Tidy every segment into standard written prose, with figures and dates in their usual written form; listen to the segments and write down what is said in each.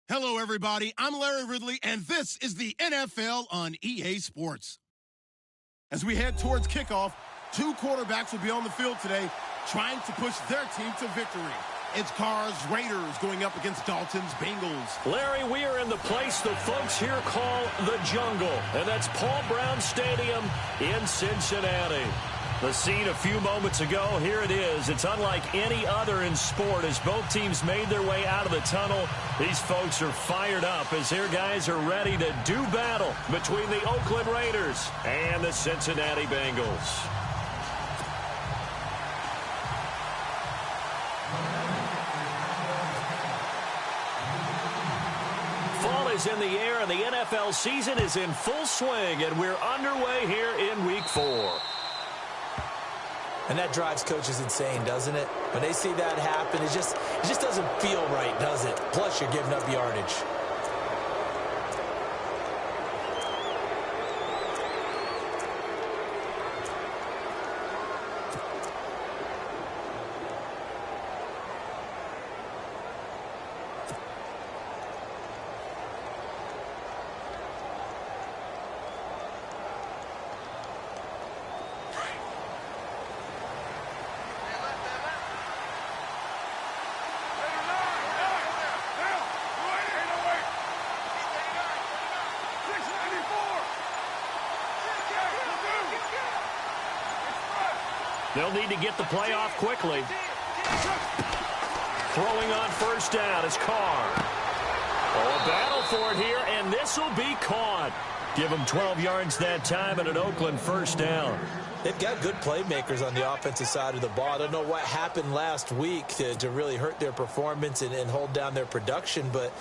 Hello, everybody. I'm Larry Ridley, and this is the NFL on EA Sports. As we head towards kickoff, two quarterbacks will be on the field today trying to push their team to victory. It's Carr's Raiders going up against Dalton's Bengals. Larry, we are in the place the folks here call the Jungle, and that's Paul Brown Stadium in Cincinnati. The scene a few moments ago, here it is. It's unlike any other in sport as both teams made their way out of the tunnel. These folks are fired up as their guys are ready to do battle between the Oakland Raiders and the Cincinnati Bengals. Fall is in the air and the NFL season is in full swing, and we're underway here in Week 4. And that drives coaches insane, doesn't it? When they see that happen, it just doesn't feel right, does it? Plus, you're giving up yardage. They'll need to get the play off quickly. Throwing on first down is Carr. Oh, a battle for it here, and this will be caught. Give them 12 yards that time and an Oakland first down. They've got good playmakers on the offensive side of the ball. I don't know what happened last week to really hurt their performance and hold down their production, but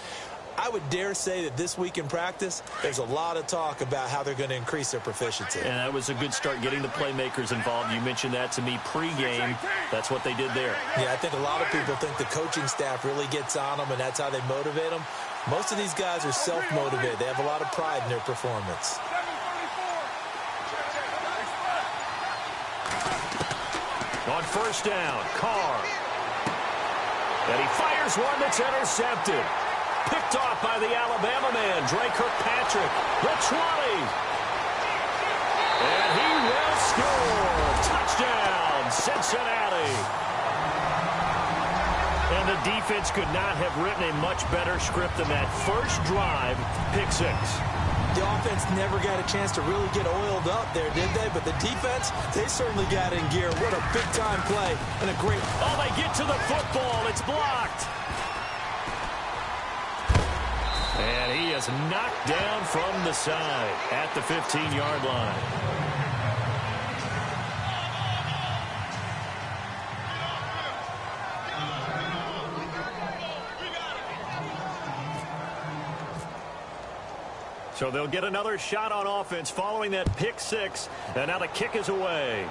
I would dare say that this week in practice, there's a lot of talk about how they're going to increase their proficiency. And that was a good start getting the playmakers involved. You mentioned that to me pregame. That's what they did there. Yeah, I think a lot of people think the coaching staff really gets on them, and that's how they motivate them. Most of these guys are self-motivated. They have a lot of pride in their performance. On first down, Carr. And he fires one that's intercepted. Picked off by the Alabama man, Drake Kirkpatrick. The 20. And he will score. Touchdown, Cincinnati. And the defense could not have written a much better script than that first drive, pick six. The offense never got a chance to really get oiled up there, did they? But the defense, they certainly got in gear. What a big-time play and a great... Oh, they get to the football. It's blocked. And he is knocked down from the side at the 15-yard line. So they'll get another shot on offense following that pick six, and now the kick is away.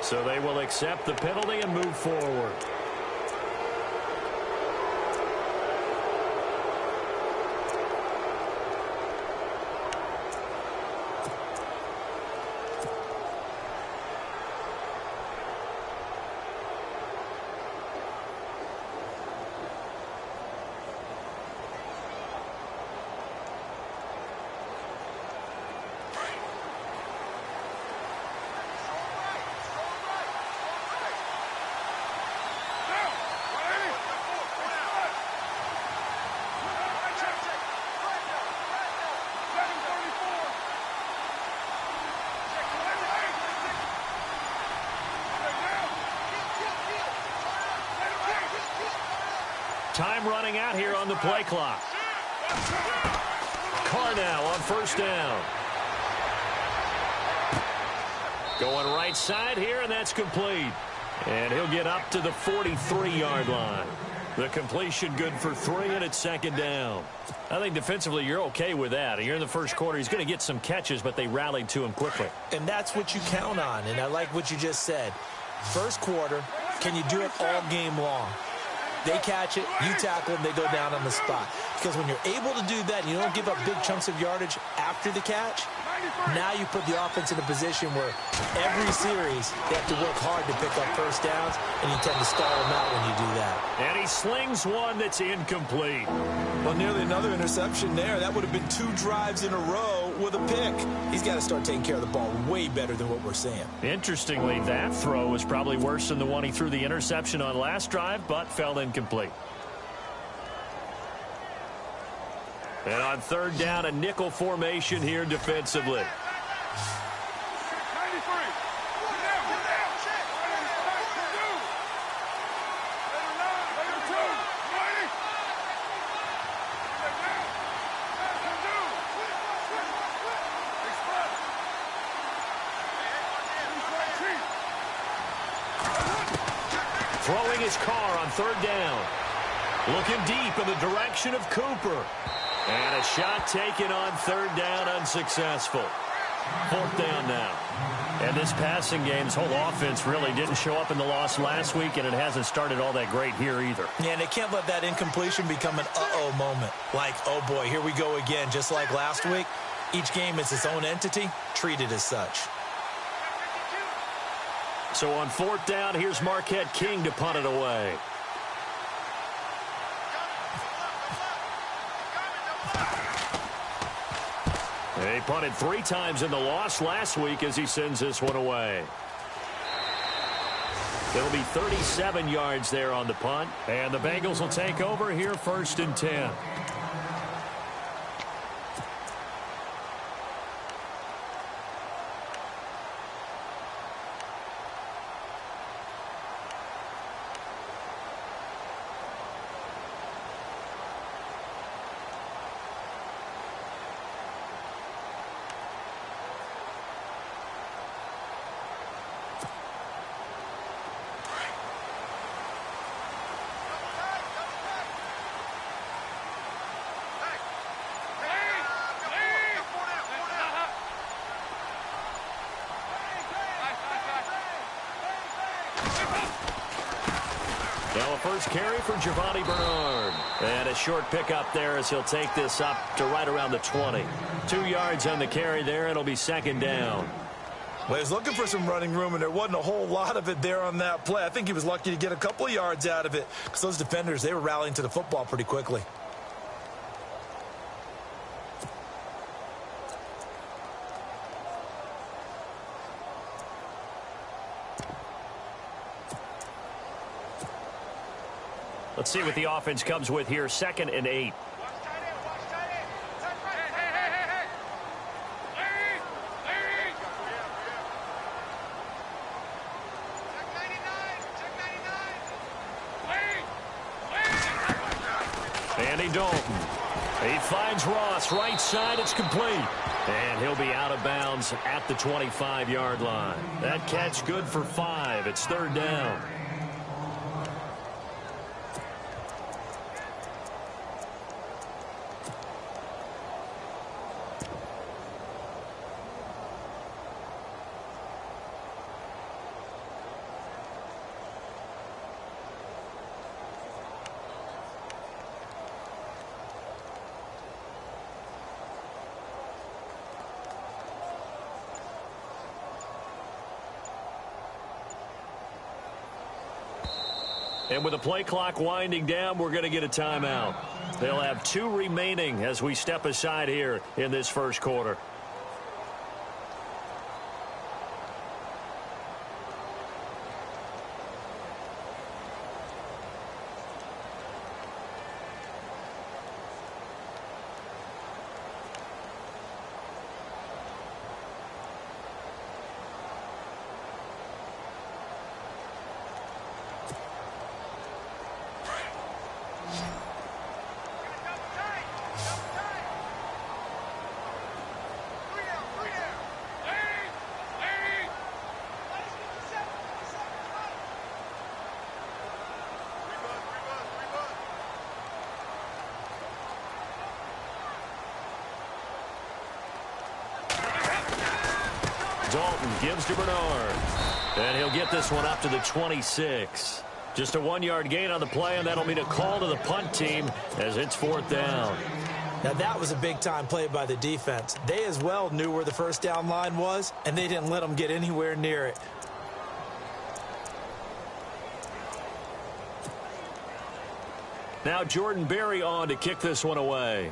So they will accept the penalty and move forward. Time running out here on the play clock. Carr now on first down. Going right side here, and that's complete. And he'll get up to the 43-yard line. The completion good for 3, and it's second down. I think defensively you're okay with that. You're in the first quarter. He's going to get some catches, but they rallied to him quickly. And that's what you count on, and I like what you just said. First quarter, can you do it all game long? They catch it, you tackle them, they go down on the spot. Because when you're able to do that and you don't give up big chunks of yardage after the catch, Now you put the offense in a position where every series they have to work hard to pick up first downs, and you tend to stall them out when you do that. And he slings one that's incomplete. Well, nearly another interception there. That would have been 2 drives in a row with a pick. He's got to start taking care of the ball way better than what we're seeing. Interestingly, that throw was probably worse than the one he threw the interception on last drive, but fell incomplete. And on third down, a nickel formation here defensively. Throwing his car on third down. Looking deep in the direction of Cooper. And a shot taken on third down, unsuccessful. Fourth down now. And this passing game's whole offense really didn't show up in the loss last week, and it hasn't started all that great here either. Yeah, and they can't let that incompletion become an uh-oh moment. Like, oh boy, here we go again, just like last week. Each game is its own entity, treated as such. So on fourth down, here's Marquette King to punt it away. He punted 3 times in the loss last week as he sends this one away. It'll be 37 yards there on the punt, and the Bengals will take over here first and 10. Now a first carry for Giovanni Bernard. And a short pickup there as he'll take this up to right around the 20. 2 yards on the carry there. It'll be second down. Well, he was looking for some running room, and there wasn't a whole lot of it there on that play. I think he was lucky to get a couple of yards out of it because those defenders, they were rallying to the football pretty quickly. Let's see what the offense comes with here. 2nd and 8. Andy Dalton. He finds Ross right side. It's complete. And he'll be out of bounds at the 25-yard line. That catch good for 5. It's third down. And with the play clock winding down, we're going to get a timeout. They'll have 2 remaining as we step aside here in this first quarter. Dalton gives to Bernard. And he'll get this one up to the 26. Just a 1-yard gain on the play, and that'll mean a call to the punt team as it's fourth down. Now, that was a big-time play by the defense. They as well knew where the first down line was, and they didn't let them get anywhere near it. Now Jordan Berry on to kick this one away.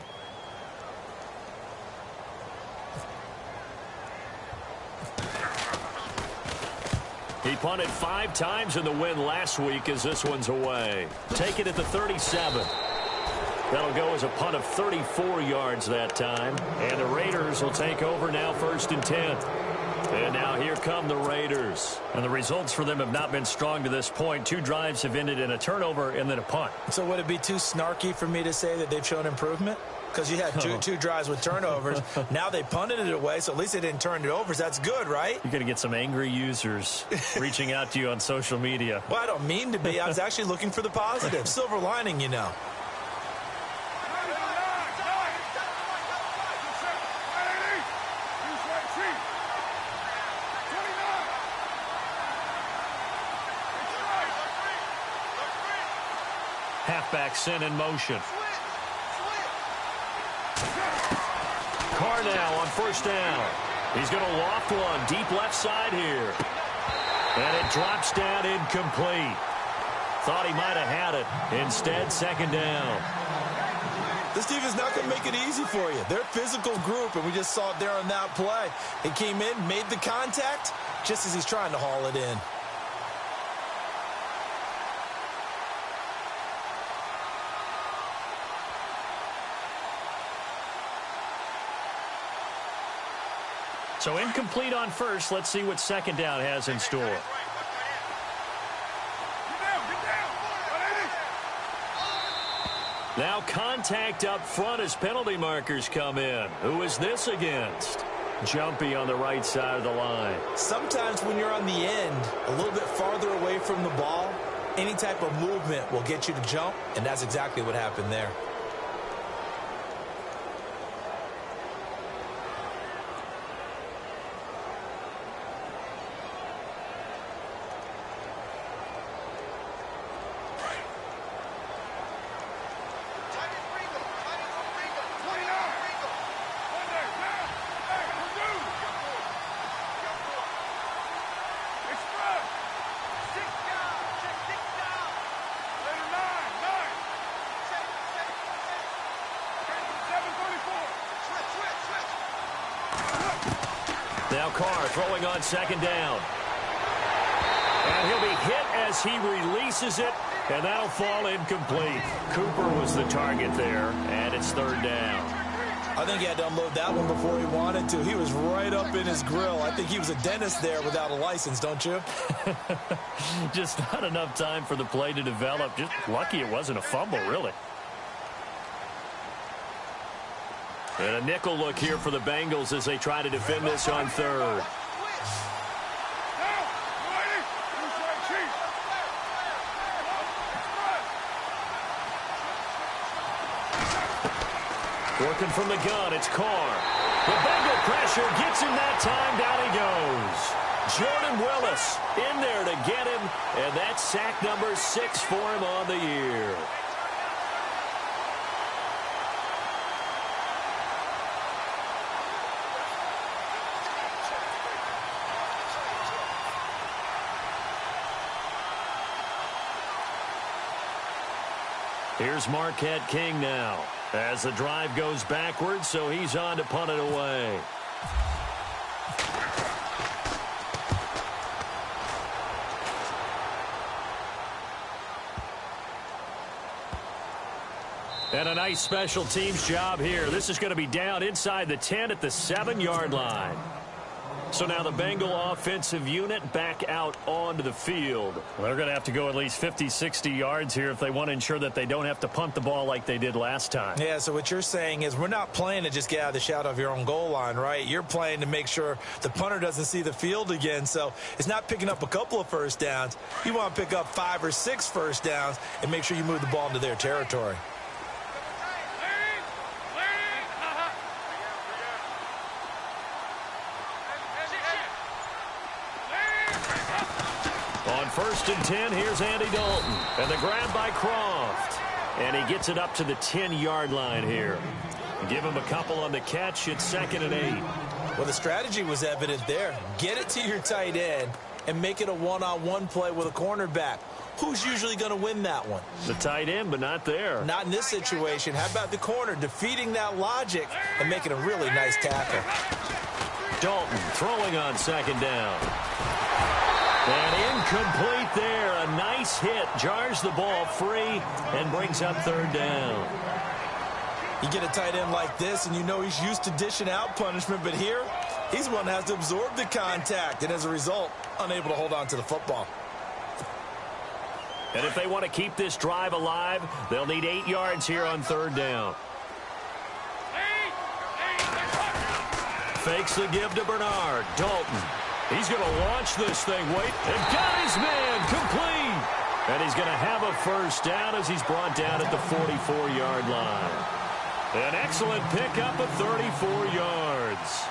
He punted 5 times in the win last week as this one's away. Take it at the 37. That'll go as a punt of 34 yards that time. And the Raiders will take over now 1st and 10. And now here come the Raiders. And the results for them have not been strong to this point. 2 drives have ended in a turnover and then a punt. So would it be too snarky for me to say that they've shown improvement? Because you had two drives with turnovers. Now they punted it away, so at least they didn't turn it over. So that's good, right? You're going to get some angry users reaching out to you on social media. Well, I don't mean to be. I was actually looking for the positive. Silver lining, you know. Halfback sent in motion. Carr now on 1st down. He's going to loft one deep left side here. And it drops down incomplete. Thought he might have had it. Instead, 2nd down. This defense is not going to make it easy for you. They're a physical group, and we just saw it there on that play. He came in, made the contact, just as he's trying to haul it in. So incomplete on 1st. Let's see what 2nd down has in store. Now contact up front as penalty markers come in. Who is this against? Jumpy on the right side of the line. Sometimes when you're on the end, a little bit farther away from the ball, any type of movement will get you to jump, and that's exactly what happened there. Now Carr throwing on 2nd down. And he'll be hit as he releases it, and that'll fall incomplete. Cooper was the target there, and it's 3rd down. I think he had to unload that one before he wanted to. He was right up in his grill. I think he was a dentist there without a license, don't you? Just not enough time for the play to develop. Just lucky it wasn't a fumble, really. And a nickel look here for the Bengals as they try to defend this on 3rd. Working from the gun, it's Carr. The Bengal pressure gets him that time. Down he goes. Jordan Willis in there to get him, and that's sack number 6 for him on the year. Here's Marquette King now as the drive goes backwards, so he's on to punt it away. And a nice special teams job here. This is going to be down inside the 10 at the 7-yard line. So now the Bengal offensive unit back out onto the field. Well, they're going to have to go at least 50, 60 yards here if they want to ensure that they don't have to punt the ball like they did last time. Yeah, so what you're saying is we're not playing to just get out of the shadow of your own goal line, right? You're playing to make sure the punter doesn't see the field again. So it's not picking up a couple of first downs. You want to pick up 5 or 6 first downs and make sure you move the ball into their territory. On 1st and 10, here's Andy Dalton. And the grab by Croft. And he gets it up to the 10-yard line here. Give him a couple on the catch. It's 2nd and 8. Well, the strategy was evident there. Get it to your tight end and make it a one-on-one play with a cornerback. Who's usually going to win that one? The tight end, but not there. Not in this situation. How about the corner defeating that logic and making a really nice tackle? Dalton throwing on 2nd down. And incomplete there. A nice hit. Jars the ball free and brings up 3rd down. You get a tight end like this, and you know he's used to dishing out punishment, but here, he's one that has to absorb the contact, and as a result, unable to hold on to the football. And if they want to keep this drive alive, they'll need 8 yards here on 3rd down. Fakes the give to Bernard. Dalton. He's going to launch this thing. Wait, and got his man complete. And he's going to have a 1st down as he's brought down at the 44-yard line. An excellent pickup of 34 yards.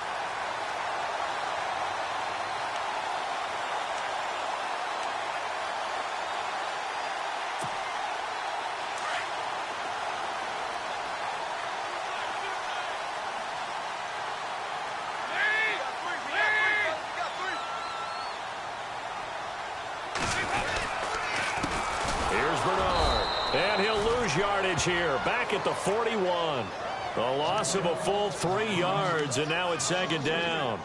Here's Bernard, and he'll lose yardage here, back at the 41. A loss of a full 3 yards, and now it's 2nd down.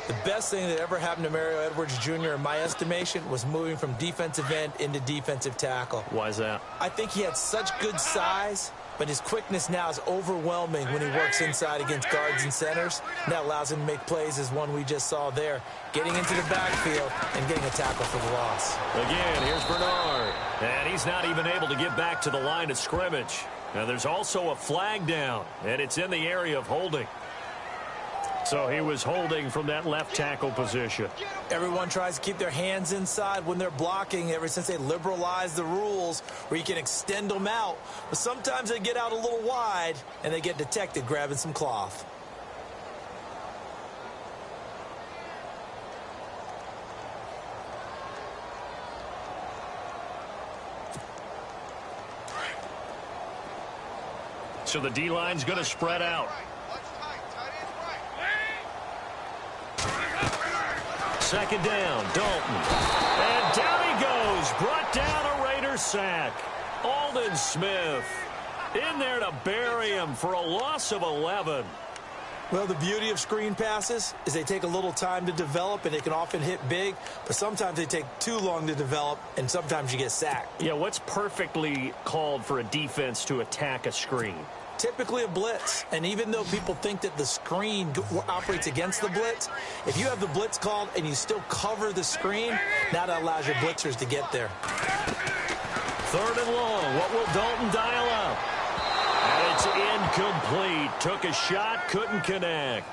The best thing that ever happened to Mario Edwards Jr., in my estimation, was moving from defensive end into defensive tackle. Why is that? I think he had such good size, but his quickness now is overwhelming when he works inside against guards and centers. And that allows him to make plays as one we just saw there, getting into the backfield and getting a tackle for the loss. Again, here's Bernard. And he's not even able to get back to the line of scrimmage. Now, there's also a flag down, and it's in the area of holding. So he was holding from that left tackle position. Everyone tries to keep their hands inside when they're blocking ever since they liberalized the rules where you can extend them out. But sometimes they get out a little wide, and they get detected grabbing some cloth. So the D-line's going to spread out. 2nd down, Dalton. And down he goes. Brought down a Raider sack. Aldon Smith in there to bury him for a loss of 11. Well, the beauty of screen passes is they take a little time to develop, and they can often hit big, but sometimes they take too long to develop, and sometimes you get sacked. Yeah, what's perfectly called for a defense to attack a screen? Typically a blitz, and even though people think that the screen operates against the blitz, if you have the blitz called and you still cover the screen, now that allows your blitzers to get there. 3rd and long. What will Dalton dial up? And it's incomplete. Took a shot, couldn't connect.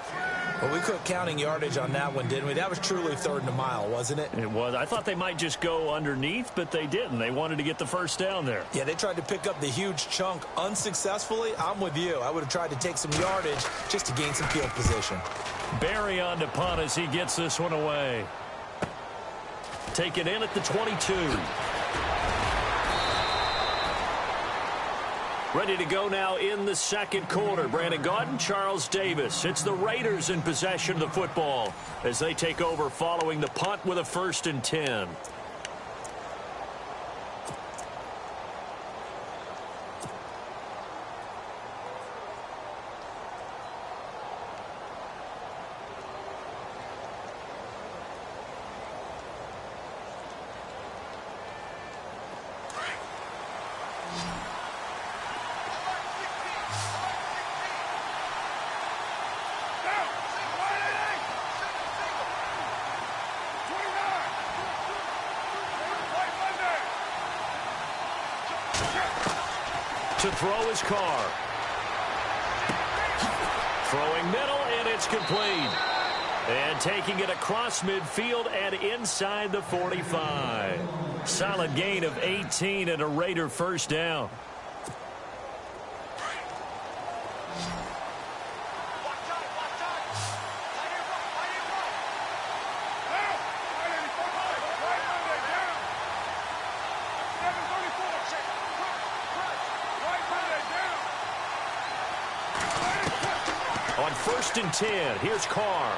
Well, we quit counting yardage on that one, didn't we? That was truly 3rd and a mile, wasn't it? It was. I thought they might just go underneath, but they didn't. They wanted to get the 1st down there. Yeah, they tried to pick up the huge chunk unsuccessfully. I'm with you. I would have tried to take some yardage just to gain some field position. Barry on to punt as he gets this one away. Taken in at the 22. Ready to go now in the 2nd quarter. Brandon Gaudin, Charles Davis. It's the Raiders in possession of the football as they take over following the punt with a 1st and 10. To throw his car. Throwing middle, and it's complete. And taking it across midfield and inside the 45. Solid gain of 18 and a Raider 1st down. On 1st and 10, here's Carr.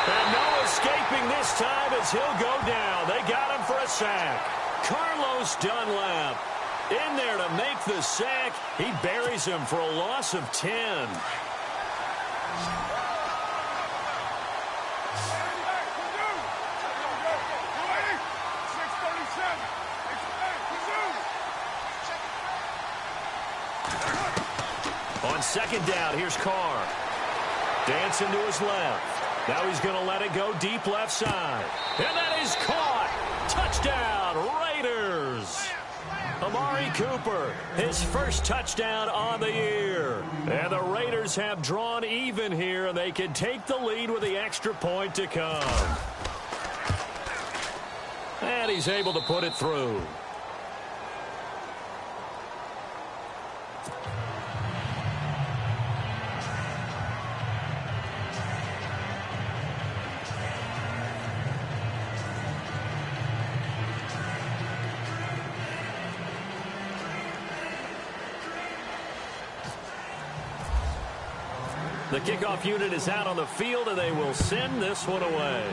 And no escaping this time as he'll go down. They got him for a sack. Carlos Dunlap in there to make the sack. He buries him for a loss of 10. On 2nd down, here's Carr. Dancing to his left. Now he's going to let it go deep left side. And that is caught. Touchdown, Raiders. Amari Cooper, his first touchdown on the year. And the Raiders have drawn even here, and they can take the lead with the extra point to come. And he's able to put it through. The kickoff unit is out on the field, and they will send this one away.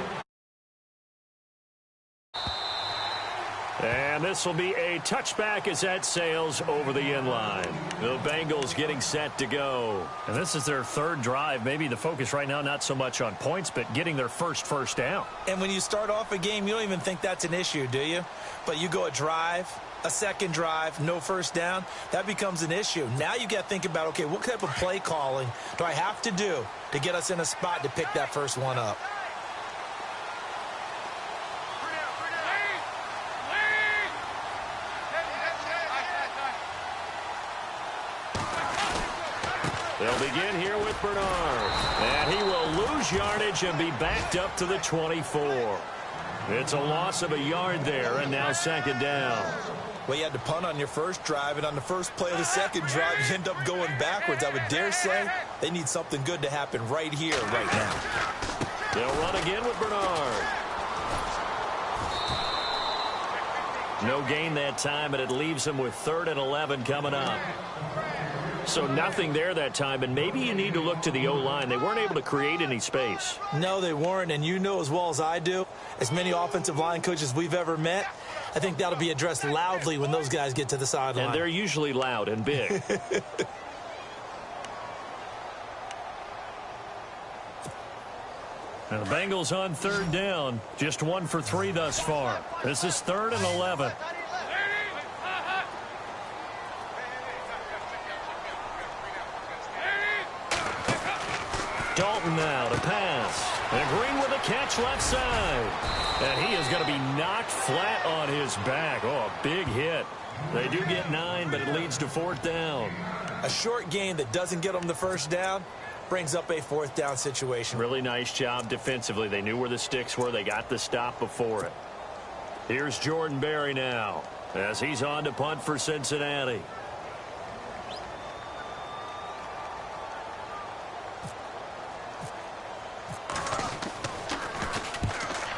And this will be a touchback as that sails over the end line. The Bengals getting set to go. And this is their 3rd drive. Maybe the focus right now not so much on points, but getting their first down. And when you start off a game, you don't even think that's an issue, do you? But you go a drive, a 2nd drive, no first down, that becomes an issue. Now you got to think about, okay, what type of play calling do I have to do to get us in a spot to pick that first one up? They'll begin here with Bernard. And he will lose yardage and be backed up to the 24. It's a loss of a yard there, and now 2nd down. Well, you had to punt on your first drive, and on the first play of the 2nd drive, you end up going backwards. I would dare say they need something good to happen right here, right now. They'll run again with Bernard. No gain that time, and it leaves them with 3rd and 11 coming up. So nothing there that time, and maybe you need to look to the O-line. They weren't able to create any space. No, they weren't, and you know as well as I do, as many offensive line coaches we've ever met, I think that'll be addressed loudly when those guys get to the sideline. And they're usually loud and big. And the Bengals on 3rd down, just 1 for 3 thus far. This is 3rd and 11. Dalton now to pass. And Green with a catch left side. And he is going to be knocked flat on his back. Oh, a big hit. They do get 9, but it leads to 4th down. A short gain that doesn't get them the first down brings up a 4th down situation. Really nice job defensively. They knew where the sticks were. They got the stop before it. Here's Jordan Berry now as he's on to punt for Cincinnati.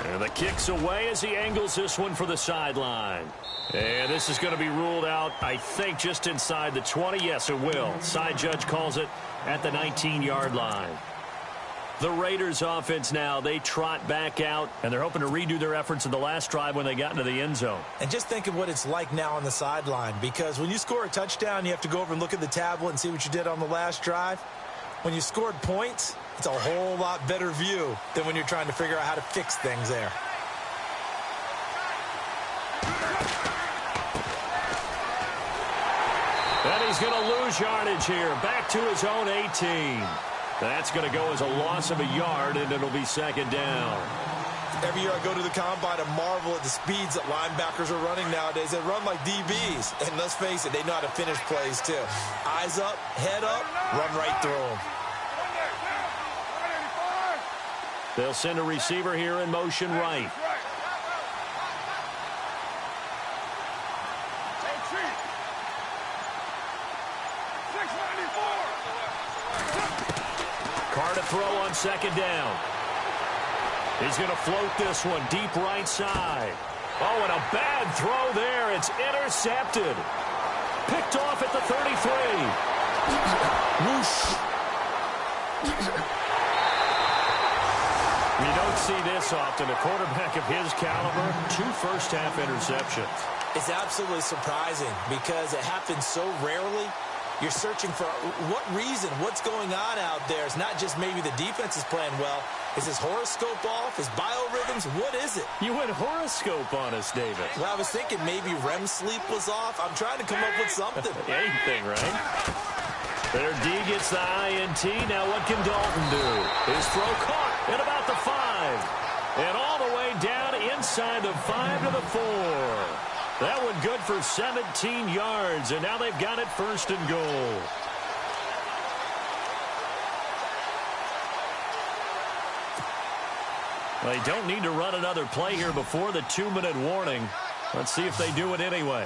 And the kick's away as he angles this one for the sideline. And this is going to be ruled out, I think, just inside the 20. Yes, it will. Side judge calls it at the 19-yard line. The Raiders offense now, they trot back out, and they're hoping to redo their efforts in the last drive when they got into the end zone. And just think of what it's like now on the sideline, because when you score a touchdown, you have to go over and look at the tablet and see what you did on the last drive. When you scored points, it's a whole lot better view than when you're trying to figure out how to fix things there. And he's going to lose yardage here. Back to his own 18. That's going to go as a loss of a yard, and it'll be 2nd down. Every year I go to the combine and marvel at the speeds that linebackers are running nowadays. They run like DBs. And let's face it, they know how to finish plays too. Eyes up, head up, run right through them. They'll send a receiver here in motion right. Carr to throw on 2nd down. He's going to float this one deep right side. Oh, and a bad throw there. It's intercepted. Picked off at the 33. Whoosh. You don't see this often. A quarterback of his caliber, 2 first-half interceptions. It's absolutely surprising because it happens so rarely. You're searching for what reason, what's going on out there. It's not just maybe the defense is playing well. Is his horoscope off? His biorhythms? What is it? You went horoscope on us, David. Well, I was thinking maybe REM sleep was off. I'm trying to come up with something. Anything, right? Their D gets the INT. Now what can Dalton do? His throw caught at about the 5. And all the way down inside the 5 to the 4. That one good for 17 yards. And now they've got it 1st and goal. They don't need to run another play here before the 2-minute warning. Let's see if they do it anyway.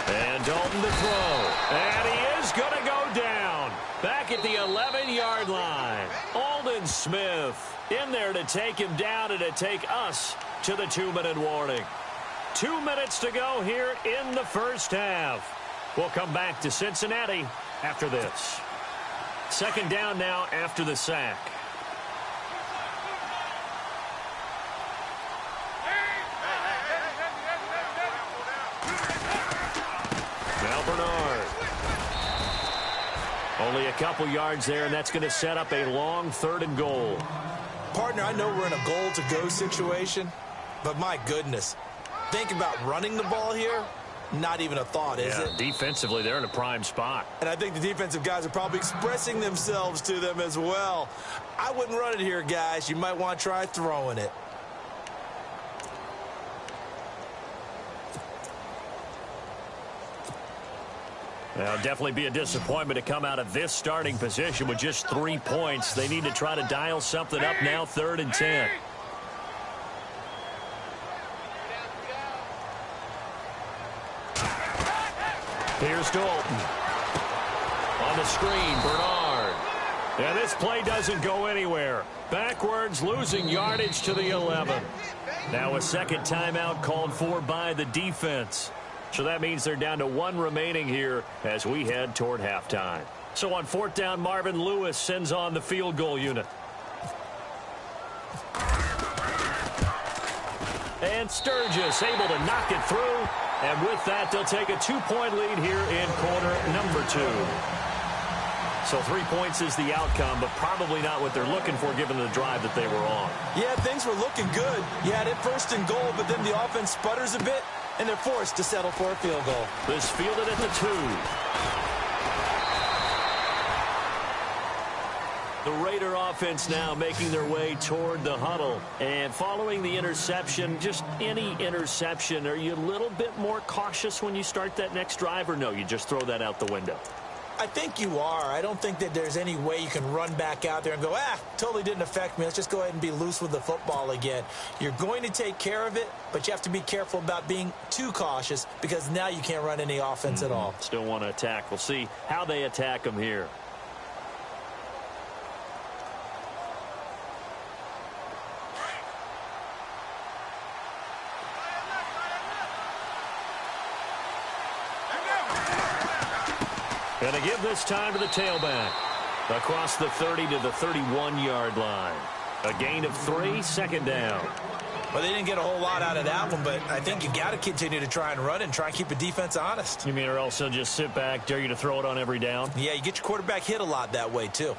And Dalton to throw. And he is going to go down. Back at the 11-yard line. Aldon Smith in there to take him down and to take us to the 2-minute warning. 2 minutes to go here in the first half. We'll come back to Cincinnati after this. 2nd down now after the sack. Now Bernard. Only a couple yards there, and that's going to set up a long 3rd and goal. Partner, I know we're in a goal-to-go situation, but my goodness, think about running the ball here. Not even a thought, is it? Defensively, they're in a prime spot. And I think the defensive guys are probably expressing themselves to them as well. I wouldn't run it here, guys. You might want to try throwing it. Now, definitely be a disappointment to come out of this starting position with just 3 points. They need to try to dial something up now, 3rd and 10. Here's Dalton. On the screen, Bernard. And this play doesn't go anywhere. Backwards, losing yardage to the 11. Now a 2nd timeout called for by the defense. So that means they're down to 1 remaining here as we head toward halftime. So on 4th down, Marvin Lewis sends on the field goal unit. And Sturgis able to knock it through. And with that, they'll take a 2-point lead here in quarter number 2. So 3 points is the outcome, but probably not what they're looking for given the drive that they were on. Yeah, things were looking good. You had it 1st and goal, but then the offense sputters a bit, and they're forced to settle for a field goal. This fielded at the 2. The Raider offense now making their way toward the huddle. And following the interception, just any interception, are you a little bit more cautious when you start that next drive, or no, you just throw that out the window? I think you are. I don't think that there's any way you can run back out there and go, totally didn't affect me. Let's just go ahead and be loose with the football again. You're going to take care of it, but you have to be careful about being too cautious because now you can't run any offense at all. Still want to attack. We'll see how they attack them here. Going to give this time to the tailback. Across the 30 to the 31-yard line. A gain of 3, 2nd down. Well, they didn't get a whole lot out of that one, but I think you got to continue to try and run and try and keep the defense honest. You mean or else they'll just sit back, dare you to throw it on every down? Yeah, you get your quarterback hit a lot that way, too.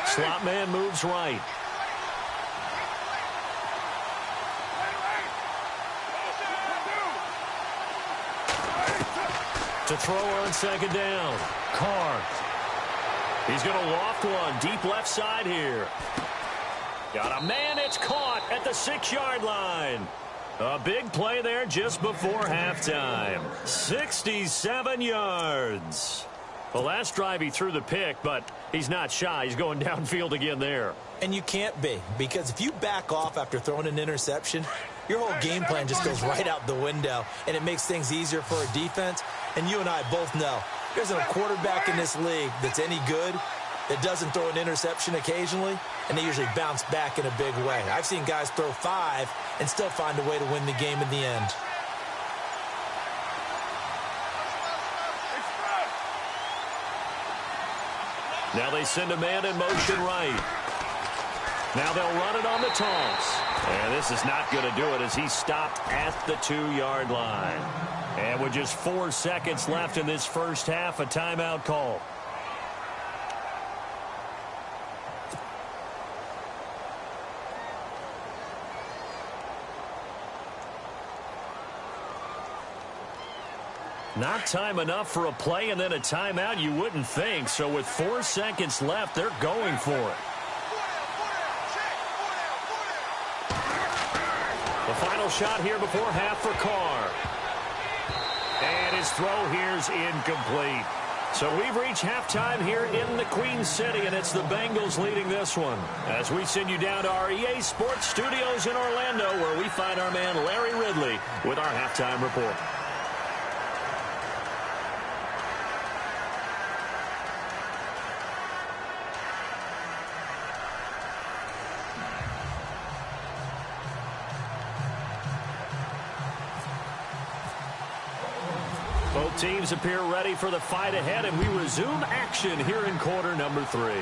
Slot man moves right. To throw on 2nd down. Carr. He's going to loft one deep left side here. Got a man. It's caught at the 6-yard line. A big play there just before halftime. 67 yards. The last drive he threw the pick, but he's not shy. He's going downfield again there. And you can't be, because if you back off after throwing an interception, your whole game plan just goes right out the window, and it makes things easier for a defense. And you and I both know there's a quarterback in this league that's any good that doesn't throw an interception occasionally, and they usually bounce back in a big way. I've seen guys throw 5 and still find a way to win the game in the end. Now they send a man in motion right. Now they'll run it on the toss. And this is not going to do it as he stopped at the 2-yard line. And with just 4 seconds left in this first half, a timeout call. Not time enough for a play and then a timeout, you wouldn't think. So with 4 seconds left, they're going for it. The final shot here before half for Carr. And his throw here's incomplete. So we've reached halftime here in the Queen City, and it's the Bengals leading this one. As we send you down to our EA Sports Studios in Orlando, where we find our man Larry Ridley with our halftime report. Both teams appear ready for the fight ahead, and we resume action here in quarter number 3.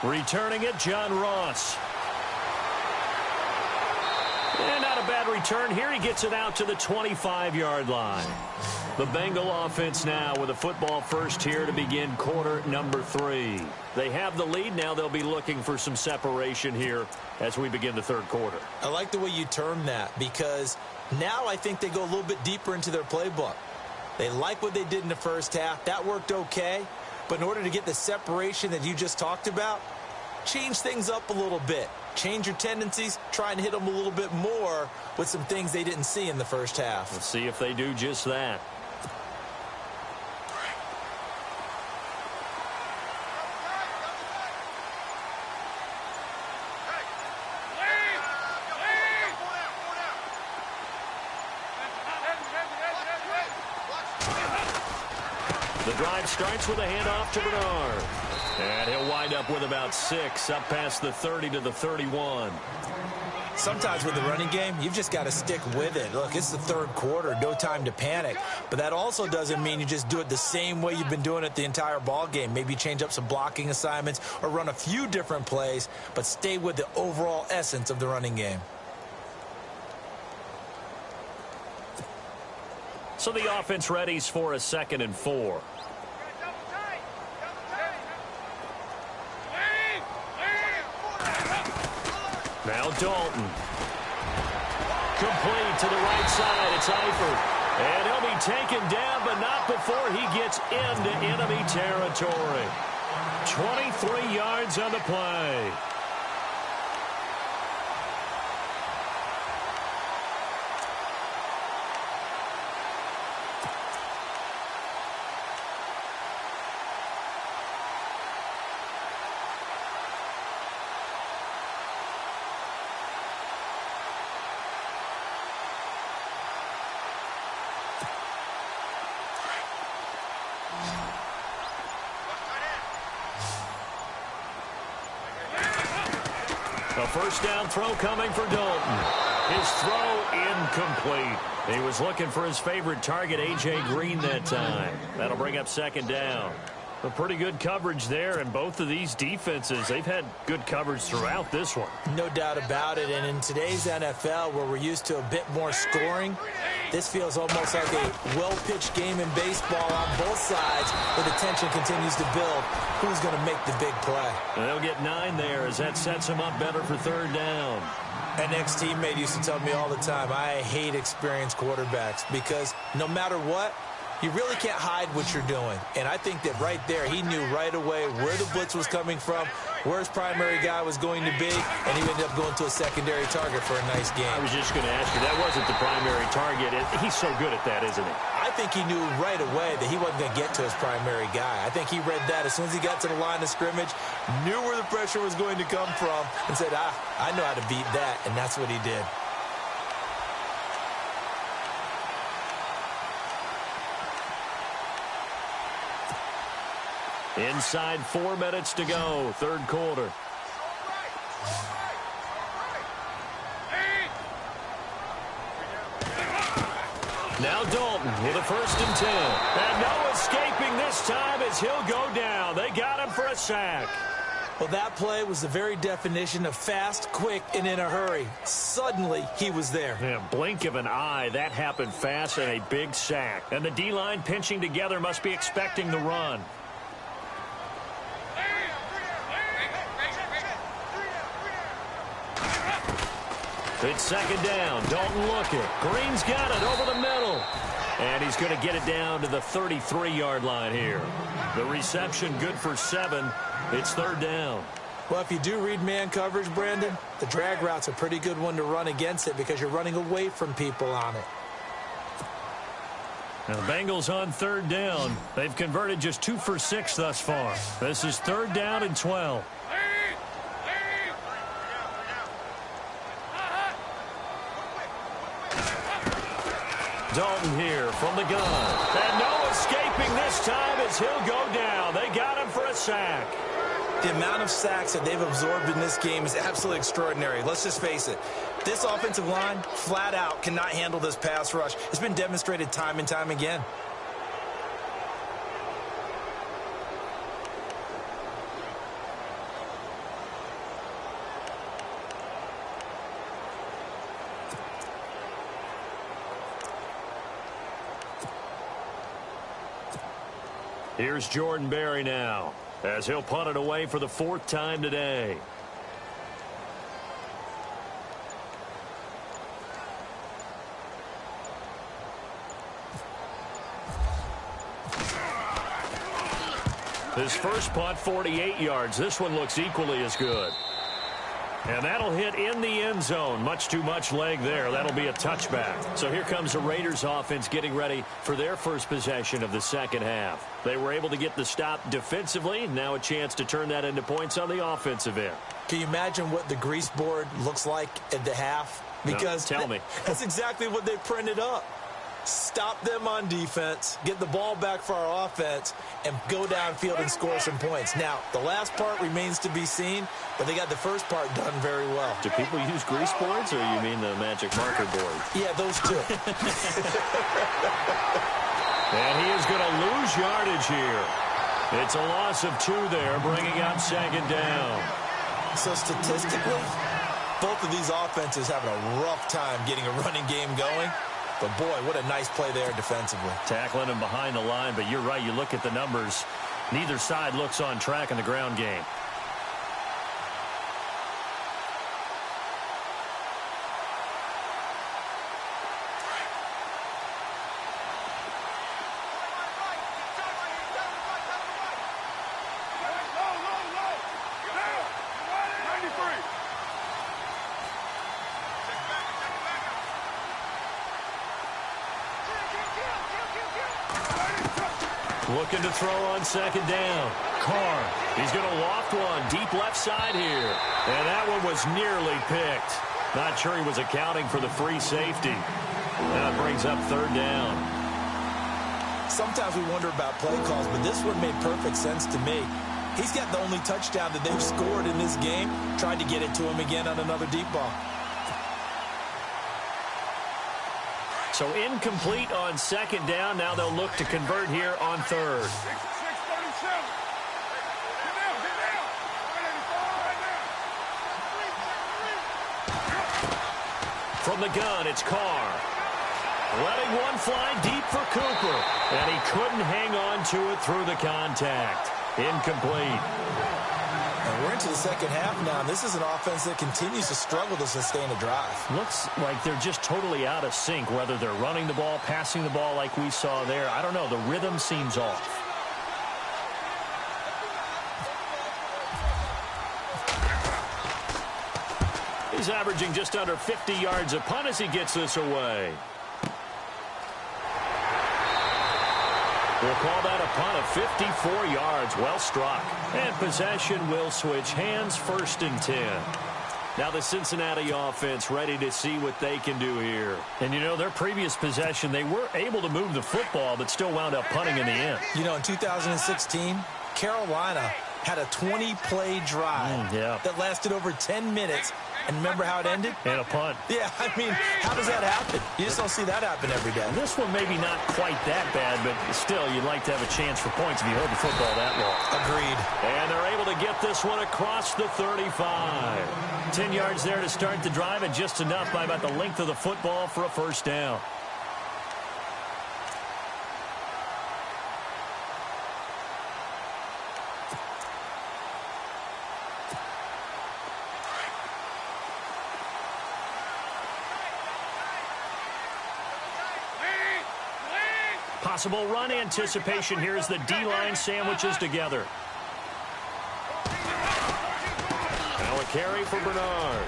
Returning it, John Ross. And not a bad return here. He gets it out to the 25-yard line. The Bengal offense now with a football first here to begin quarter number 3. They have the lead. Now they'll be looking for some separation here as we begin the third quarter. I like the way you term that, because now I think they go a little bit deeper into their playbook. They like what they did in the first half. That worked okay. But in order to get the separation that you just talked about, change things up a little bit. Change your tendencies. Try and hit them a little bit more with some things they didn't see in the first half. Let's see if they do just that. The drive starts with a handoff to Bernard. And he'll wind up with about 6 up past the 30 to the 31. Sometimes with the running game, you've just got to stick with it. Look, it's the third quarter, no time to panic. But that also doesn't mean you just do it the same way you've been doing it the entire ball game. Maybe change up some blocking assignments or run a few different plays, but stay with the overall essence of the running game. So the offense readies for a 2nd and 4. Now Dalton. Complete to the right side. It's Eifert. And he'll be taken down, but not before he gets into enemy territory. 23 yards on the play. A first down throw coming for Dalton. His throw incomplete. He was looking for his favorite target, A.J. Green, that time. That'll bring up 2nd down. A pretty good coverage there, and both of these defenses, they've had good coverage throughout this one. No doubt about it, and in today's NFL, where we're used to a bit more scoring, this feels almost like a well-pitched game in baseball on both sides, where the tension continues to build. Who's going to make the big play? And they'll get 9 there as that sets them up better for 3rd down. An ex-teammate used to tell me all the time, I hate experienced quarterbacks because no matter what, you really can't hide what you're doing. And I think that right there, he knew right away where the blitz was coming from, where his primary guy was going to be, and he ended up going to a secondary target for a nice game. I was just going to ask you, that wasn't the primary target. He's so good at that, isn't he? I think he knew right away that he wasn't going to get to his primary guy. I think he read that as soon as he got to the line of scrimmage, knew where the pressure was going to come from, and said, I know how to beat that, and that's what he did. Inside 4 minutes to go, third quarter. Now Dalton with a 1st and 10. And no escaping this time as he'll go down. They got him for a sack. Well, that play was the very definition of fast, quick, and in a hurry. Suddenly, he was there. Yeah, blink of an eye, that happened fast and a big sack. And the D-line pinching together must be expecting the run. It's 2nd down. Dalton looking. Green's got it over the middle. And he's going to get it down to the 33-yard line here. The reception good for 7. It's 3rd down. Well, if you do read man coverage, Brandon, the drag route's a pretty good one to run against it because you're running away from people on it. Now, the Bengals on 3rd down. They've converted just 2 for 6 thus far. This is 3rd down and 12. Dalton here from the gun. And no escaping this time as he'll go down. They got him for a sack. The amount of sacks that they've absorbed in this game is absolutely extraordinary. Let's just face it. This offensive line, flat out, cannot handle this pass rush. It's been demonstrated time and time again. Here's Jordan Berry now, as he'll punt it away for the 4th time today. His first punt, 48 yards. This one looks equally as good. And that'll hit in the end zone. Much too much leg there. That'll be a touchback. So here comes the Raiders offense getting ready for their first possession of the second half. They were able to get the stop defensively. Now a chance to turn that into points on the offensive end. Can you imagine what the grease board looks like at the half? Because no, tell me. That's exactly what they printed up. Stop them on defense, get the ball back for our offense, and go downfield and score some points. Now, the last part remains to be seen, but they got the first part done very well. Do people use grease boards, or you mean the magic marker board? Yeah, those two. And he is going to lose yardage here. It's a loss of 2 there, bringing up 2nd down. So statistically, both of these offenses having a rough time getting a running game going. But, boy, what a nice play there defensively. Tackling him behind the line, but you're right. You look at the numbers. Neither side looks on track in the ground game. Looking to throw on 2nd down. Carr. He's going to loft one deep left side here. And that one was nearly picked. Not sure he was accounting for the free safety. That brings up 3rd down. Sometimes we wonder about play calls, but this one made perfect sense to me. He's got the only touchdown that they've scored in this game. Tried to get it to him again on another deep ball. So incomplete on 2nd down. Now they'll look to convert here on 3rd. From the gun, it's Carr. Letting one fly deep for Cooper. And he couldn't hang on to it through the contact. Incomplete. And we're into the second half now, and this is an offense that continues to struggle to sustain a drive. Looks like they're just totally out of sync, whether they're running the ball, passing the ball like we saw there. I don't know. The rhythm seems off. He's averaging just under 50 yards a punt as he gets this away. We'll call that a punt of 54 yards. Well struck. And possession will switch hands, 1st and 10. Now the Cincinnati offense ready to see what they can do here. And, you know, their previous possession, they were able to move the football, but still wound up punting in the end. You know, in 2016, Carolina had a 20-play drive that lasted over 10 minutes. And remember how it ended? And a punt. Yeah, I mean, how does that happen? You just don't see that happen every day. This one maybe not quite that bad, but still, you'd like to have a chance for points if you hold the football that long. Agreed. And they're able to get this one across the 35. 10 yards there to start the drive, and just enough by about the length of the football for a 1st down. Possible run anticipation here as the D-line sandwiches together. Now a carry for Bernard.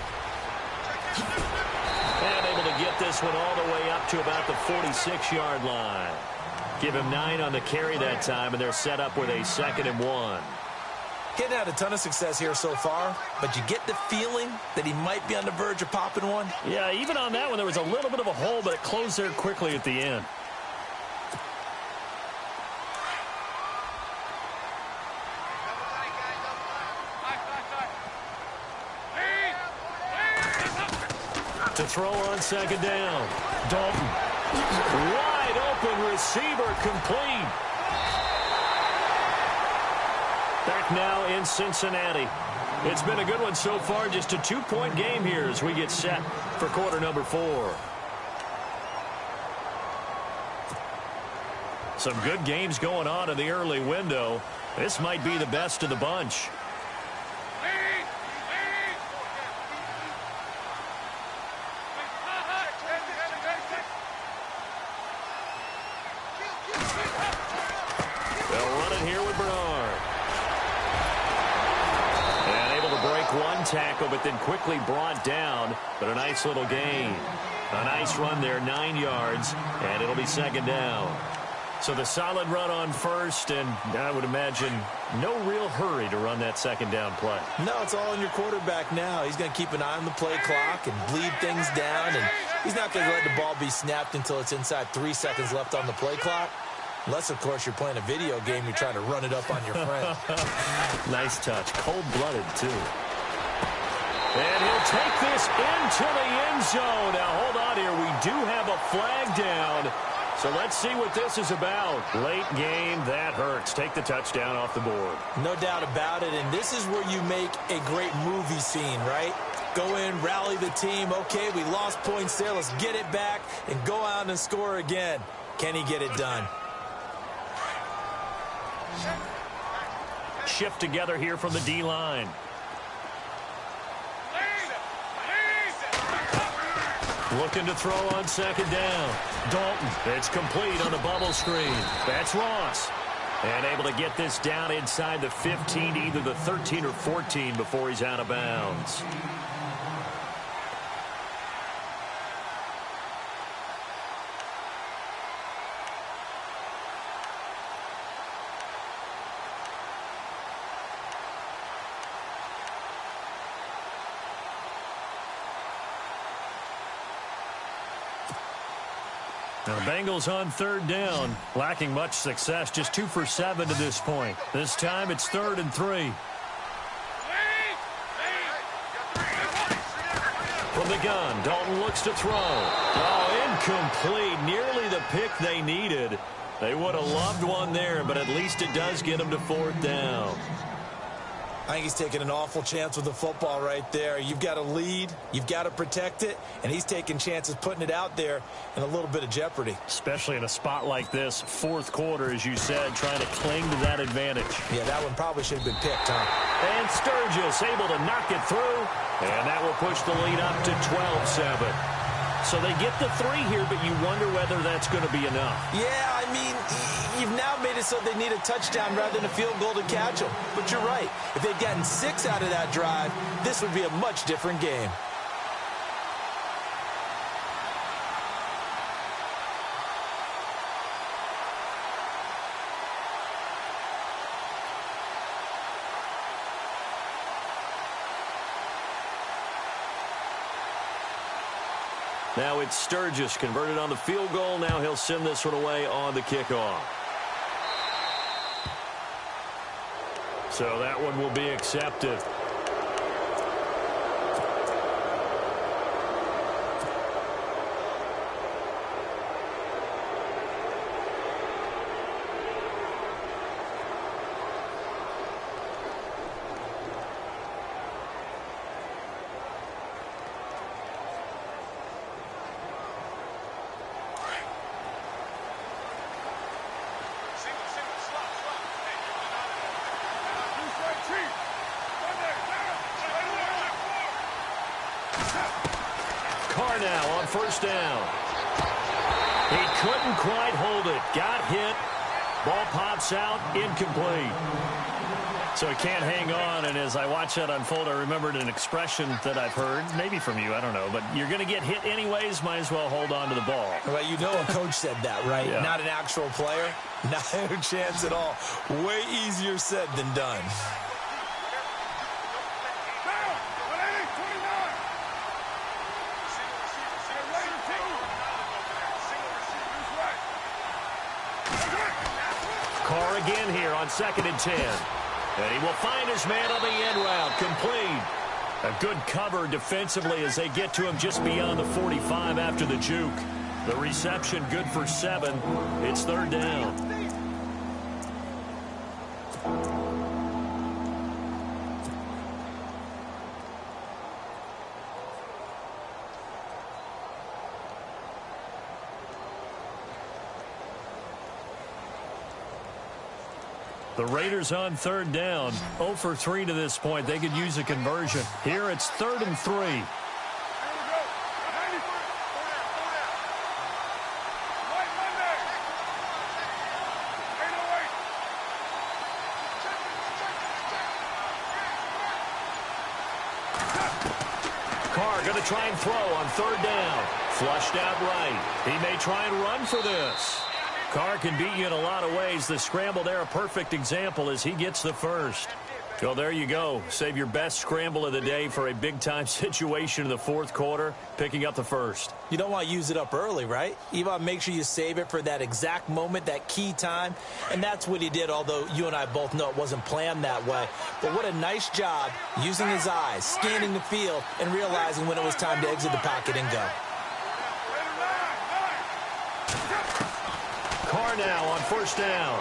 And able to get this one all the way up to about the 46-yard line. Give him 9 on the carry that time, and they're set up with a 2nd and 1. He hadn't had a ton of success here so far, but you get the feeling that he might be on the verge of popping one. Yeah, even on that one, there was a little bit of a hole, but it closed there quickly at the end. To throw on 2nd down. Dalton. Wide open receiver, complete. Back now in Cincinnati. It's been a good one so far. Just a 2-point game here as we get set for quarter number 4. Some good games going on in the early window. This might be the best of the bunch. Tackle, but then quickly brought down, but a nice little gain. A nice run there, 9 yards, and it'll be 2nd down. So the solid run on 1st, and I would imagine no real hurry to run that 2nd down play. No, it's all on your quarterback now. He's going to keep an eye on the play clock and bleed things down, and he's not going to let the ball be snapped until it's inside 3 seconds left on the play clock. Unless, of course, you're playing a video game, you're trying to run it up on your friend. Nice touch. Cold-blooded, too. And he'll take this into the end zone. Now, hold on here. We do have a flag down. So let's see what this is about. Late game, that hurts. Take the touchdown off the board. No doubt about it. And this is where you make a great movie scene, right? Go in, rally the team. Okay, we lost points there. Let's get it back and go out and score again. Can he get it done? Shift together here from the D-line. Looking to throw on 2nd down. Dalton. It's complete on the bubble screen. That's Ross. And able to get this down inside the 15, either the 13 or 14 before he's out of bounds. Now, the Bengals on 3rd down, lacking much success, just 2 for 7 to this point. This time it's 3rd and 3. From the gun, Dalton looks to throw. Oh, incomplete. Nearly the pick they needed. They would have loved one there, but at least it does get them to 4th down. I think he's taking an awful chance with the football right there. You've got to lead, you've got to protect it, and he's taking chances putting it out there in a little bit of jeopardy. Especially in a spot like this, 4th quarter, as you said, trying to cling to that advantage. Yeah, that one probably should have been picked, huh? And Sturgis able to knock it through, and that will push the lead up to 12-7. So they get the 3 here, but you wonder whether that's going to be enough. Yeah, I mean, you've now made it so they need a touchdown rather than a field goal to catch them. But you're right. If they'd gotten 6 out of that drive, this would be a much different game. Now it's Sturgis converted on the field goal. Now he'll send this one away on the kickoff. So that one will be accepted. Now on first down. He couldn't quite hold it. Got hit. Ball pops out. Incomplete. So he can't hang on. And as I watch that unfold, I remembered an expression that I've heard, maybe from you, I don't know, but you're going to get hit anyways, might as well hold on to the ball. Well, you know a coach said that, right? Yeah. Not an actual player. Not a chance at all. Way easier said than done. Carr again here on 2nd and 10. And he will find his man on the end route. Complete. A good cover defensively as they get to him just beyond the 45 after the juke. The reception good for 7. It's 3rd down. The Raiders on 3rd down. 0 for 3 to this point. They could use a conversion. Here it's 3rd and 3. Carr going to try and throw on 3rd down. Flushed out right. He may try and run for this. Carr can beat you in a lot of ways. The scramble there, a perfect example as he gets the first. Well, there you go. Save your best scramble of the day for a big-time situation in the 4th quarter, picking up the first. You don't want to use it up early, right? You want to make sure you save it for that exact moment, that key time. And that's what he did, although you and I both know it wasn't planned that way. But what a nice job using his eyes, scanning the field, and realizing when it was time to exit the pocket and go. Carr now on 1st down.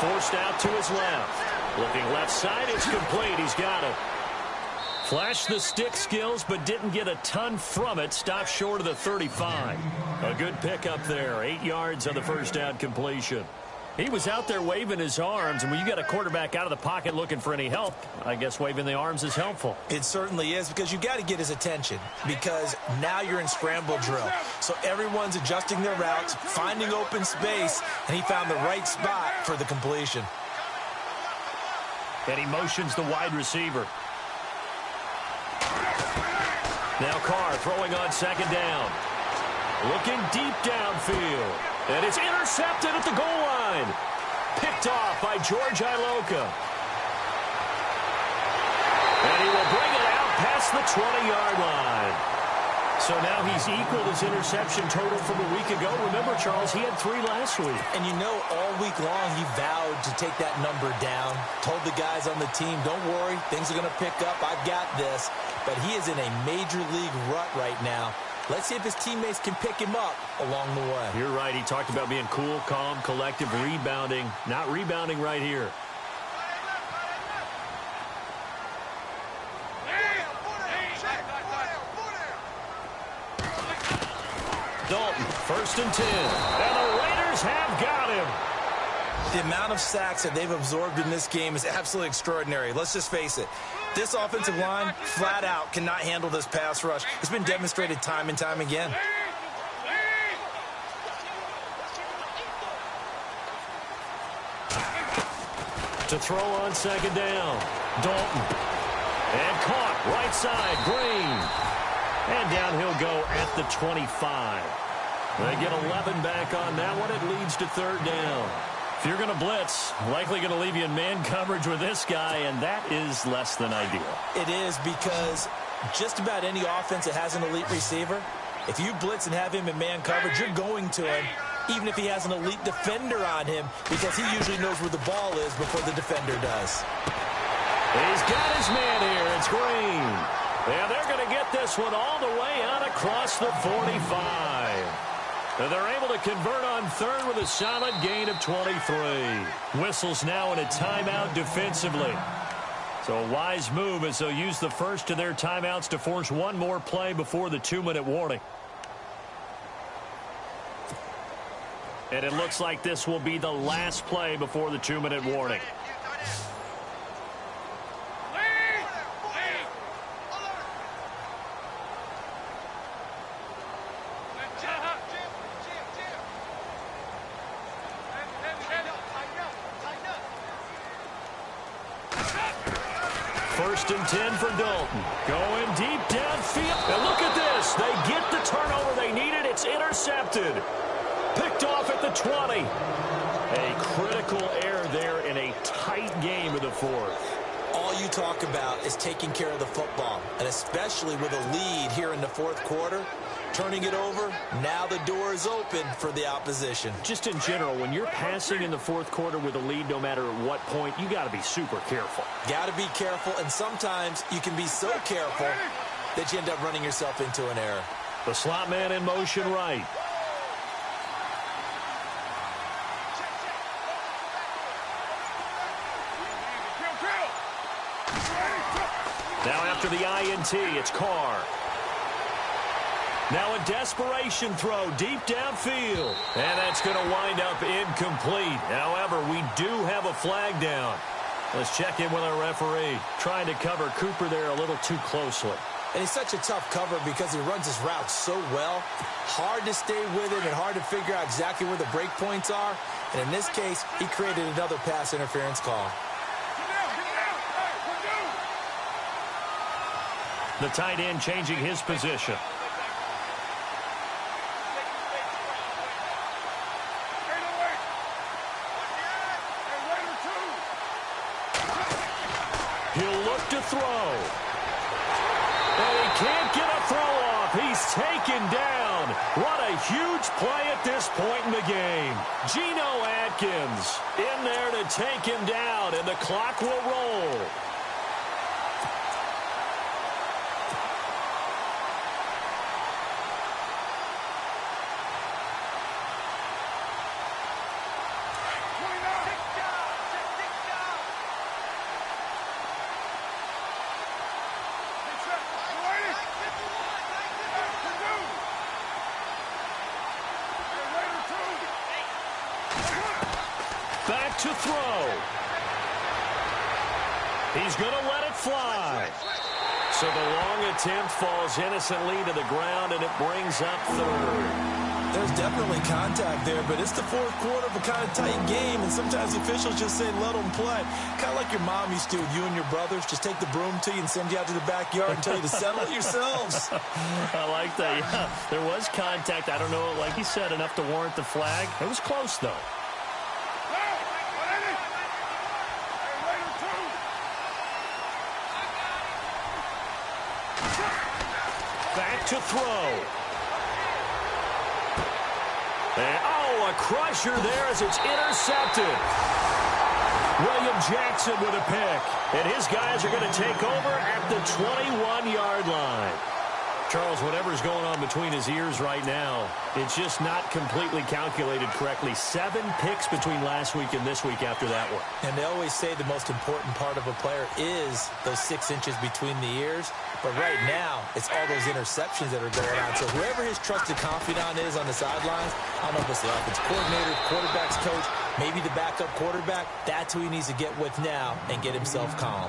Forced out to his left. Looking left side, it's complete. He's got it. Flashed the stick skills, but didn't get a ton from it. Stopped short of the 35. A good pickup there. 8 yards on the 1st down completion. He was out there waving his arms, and when you got a quarterback out of the pocket looking for any help, I guess waving the arms is helpful. It certainly is, because you got to get his attention, because now you're in scramble drill. So everyone's adjusting their routes, finding open space, and he found the right spot for the completion. And he motions the wide receiver. Now Carr throwing on 2nd down. Looking deep downfield. And it's intercepted at the goal line. Picked off by George Iloka. And he will bring it out past the 20-yard line. So now he's equaled his interception total from a week ago. Remember, Charles, he had 3 last week. And you know, all week long he vowed to take that number down. Told the guys on the team, don't worry, things are going to pick up. I've got this. But he is in a major league rut right now. Let's see if his teammates can pick him up along the way. You're right. He talked about being cool, calm, collective, rebounding. Not rebounding right here. Dalton, 1st and 10. And the Raiders have got him. The amount of sacks that they've absorbed in this game is absolutely extraordinary. Let's just face it. This offensive line, flat out, cannot handle this pass rush. It's been demonstrated time and time again. To throw on 2nd down. Dalton. And caught right side. Green. And down he'll go at the 25. They get 11 back on that one. It leads to 3rd down. If you're going to blitz, likely going to leave you in man coverage with this guy, and that is less than ideal. It is, because just about any offense that has an elite receiver If you blitz and have him in man coverage, you're going to him, even if he has an elite defender on him, because he usually knows where the ball is before the defender does. He's got his man here. It's Green. And they're going to get this one all the way out across the 45. And they're able to convert on third with a solid gain of 23. Whistles now in a timeout defensively. So a wise move as they'll use the first of their timeouts to force one more play before the 2-minute warning. And it looks like this will be the last play before the 2-minute warning. First and 10 for Dalton. Going deep downfield. And look at this. They get the turnover they needed. It's intercepted. Picked off at the 20. A critical error there in a tight game of the fourth. All you talk about is taking care of the football, and especially with a lead here in the fourth quarter. Turning it over, now the door is open for the opposition. Just in general, when you're passing in the fourth quarter with a lead, no matter at what point, you got to be super careful. Got to be careful, and sometimes you can be so careful that you end up running yourself into an error. The slot man in motion right. Now after the INT, it's Carr. Now a desperation throw deep downfield. And that's going to wind up incomplete. However, we do have a flag down. Let's check in with our referee. Trying to cover Cooper there a little too closely. And he's such a tough cover because he runs his route so well. Hard to stay with him and hard to figure out exactly where the break points are. And in this case, he created another pass interference call. The tight end changing his position. He'll look to throw. And he can't get a throw off. He's taken down. What a huge play at this point in the game. Geno Atkins in there to take him down, and the clock will roll. Back to throw. He's going to let it fly. So the long attempt falls innocently to the ground, and it brings up third. There's definitely contact there, but it's the fourth quarter of a kind of tight game, and sometimes the officials just say, let them play. Kind of like your mom used to with you and your brothers. Just take the broom to you and send you out to the backyard and tell you to settle it yourselves. I like that. Yeah, there was contact. I don't know, like you said, enough to warrant the flag. It was close, though. Back to throw. And, oh, a crusher there as it's intercepted. William Jackson with a pick. And his guys are going to take over at the 21-yard line. Charles, whatever's going on between his ears right now, it's just not completely calculated correctly. 7 picks between last week and this week after that one. And they always say the most important part of a player is those 6 inches between the ears. But right now, it's all those interceptions that are going on. So whoever his trusted confidant is on the sidelines, I don't know if it's the offensive coordinator, quarterback's coach, maybe the backup quarterback, that's who he needs to get with now and get himself calm.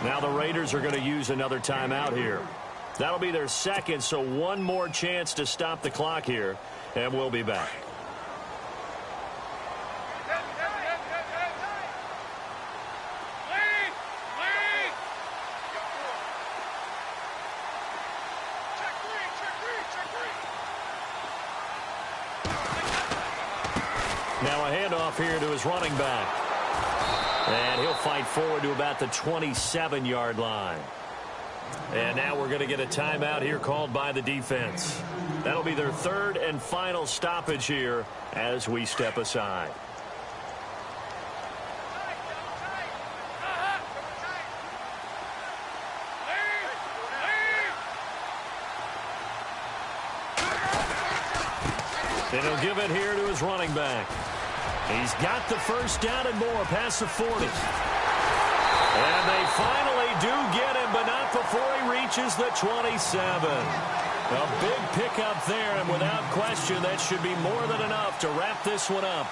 Now the Raiders are going to use another timeout here. That'll be their second, so one more chance to stop the clock here, and we'll be back. Now a handoff here to his running back. And he'll fight forward to about the 27-yard line. And now we're going to get a timeout here called by the defense. That'll be their third and final stoppage here as we step aside. And he'll give it here to his running back. He's got the first down and more past the 40. And they finally do get him, but not before he reaches the 27. A big pickup there, and without question, that should be more than enough to wrap this one up.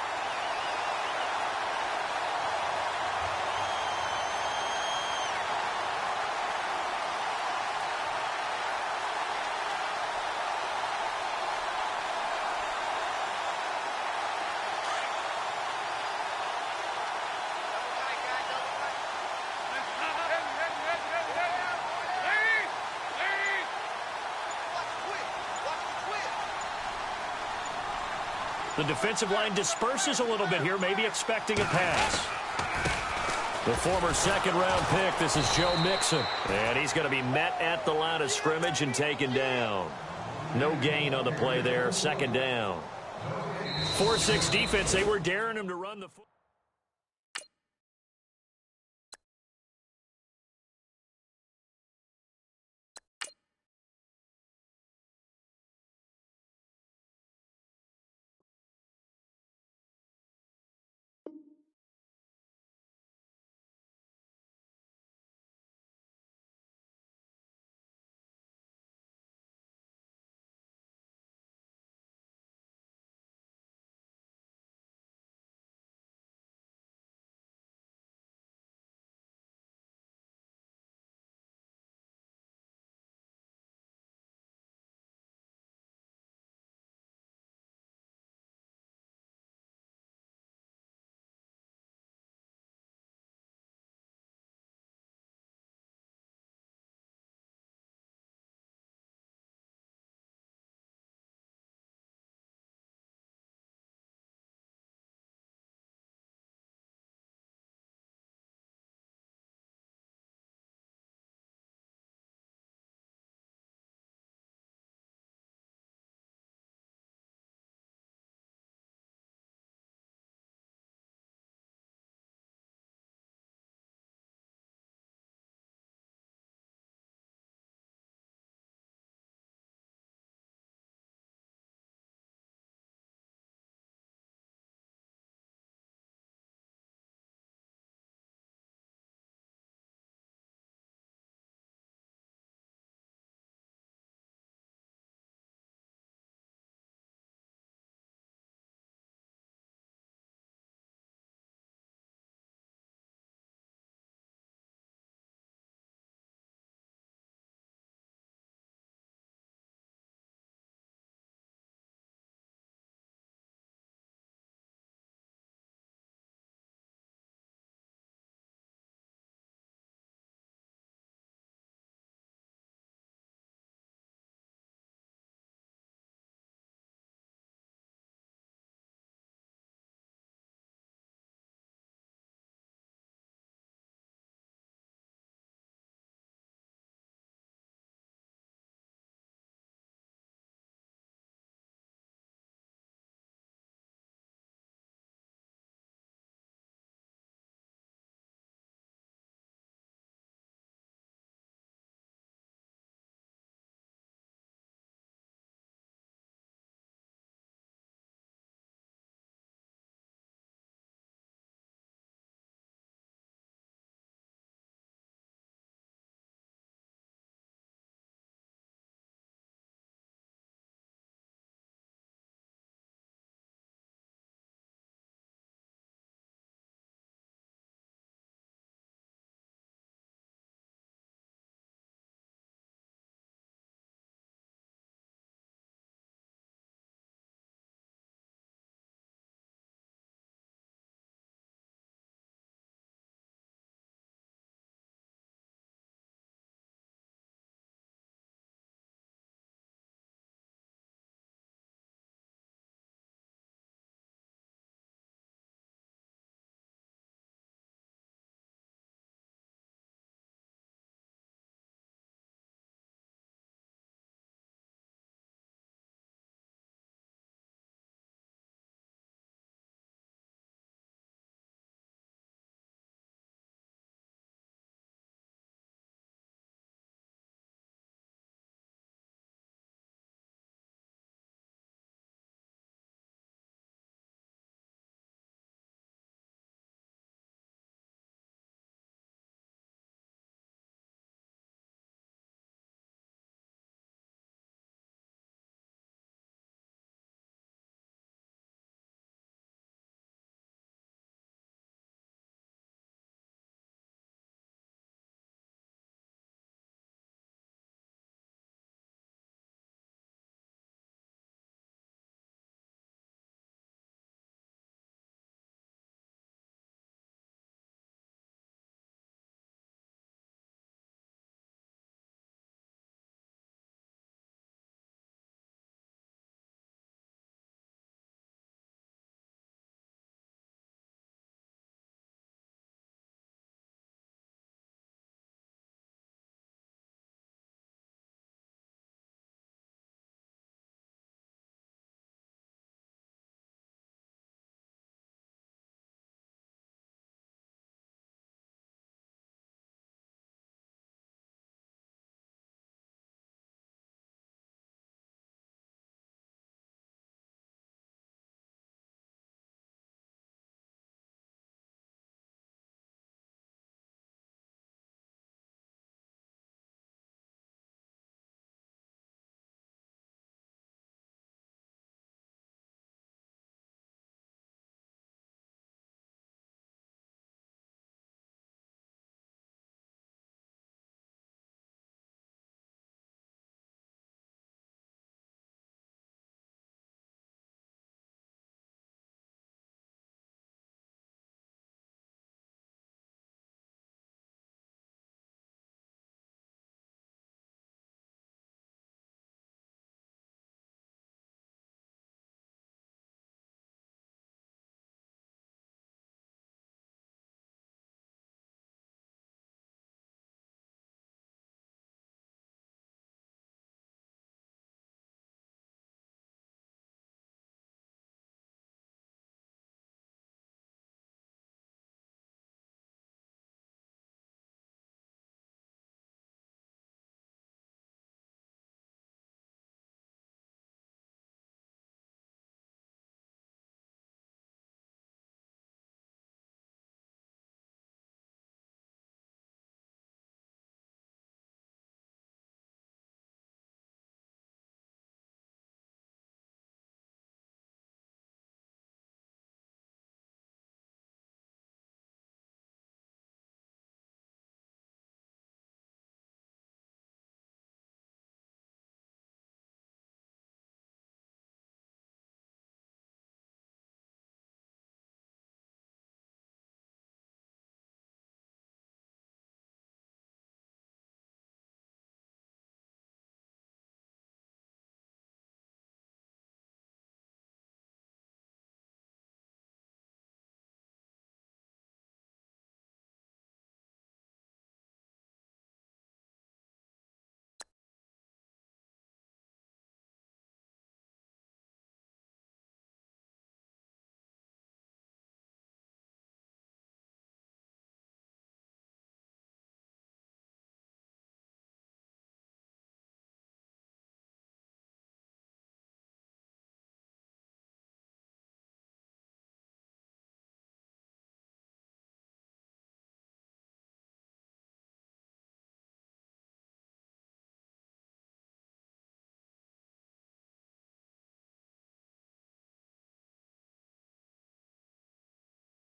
The defensive line disperses a little bit here, maybe expecting a pass. The former second-round pick, this is Joe Mixon. And he's going to be met at the line of scrimmage and taken down. No gain on the play there, second down. 4-6 defense, they were daring him to run the football.